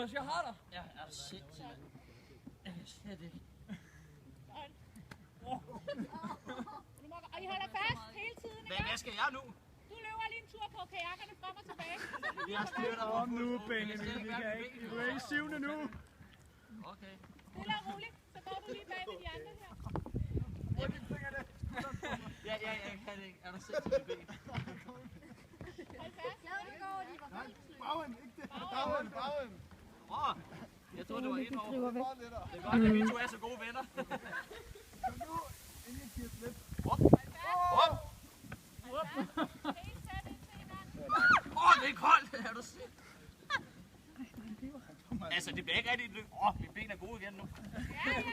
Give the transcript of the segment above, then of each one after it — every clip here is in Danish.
Jonas, jeg har dig. Ja, er du sindssygt, mand. Jeg kan slet ikke. Og I holder fast hele tiden, ikke? Hvad skal jeg nu? Du løber lige en tur på kajakkerne frem og tilbage. Jeg styrter Kom nu, Benjamin. Vi kan ikke. Du er i syvende nu. Okay. Stille og roligt, så går du lige bag ved de andre her. Ja, jeg kan det ikke. Er du sindssygt i ben? Hold fast. Lad det gå, de var helt Bagen, ikke det. Bagen. Åh, jeg troede, det var et år. Det er godt, at vi to er så gode venner. Kom nu, inden jeg giver slip. Op. Helt tæt ind til hinanden. Det er koldt. Er du sindssygt? Altså, det bliver ikke rigtig løb. Mine ben er gode igen nu. Ja.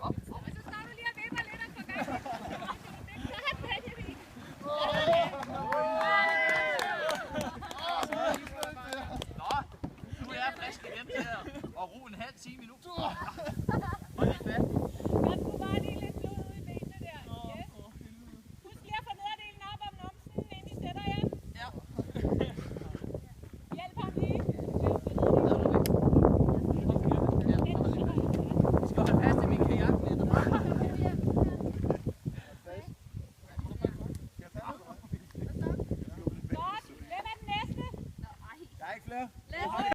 Og så står du lige og vipper lidt og får gang. Det er klart, Benjamin. Nå, nu er jeg frisk igen til at ro en halv time endnu. Hold lige fast.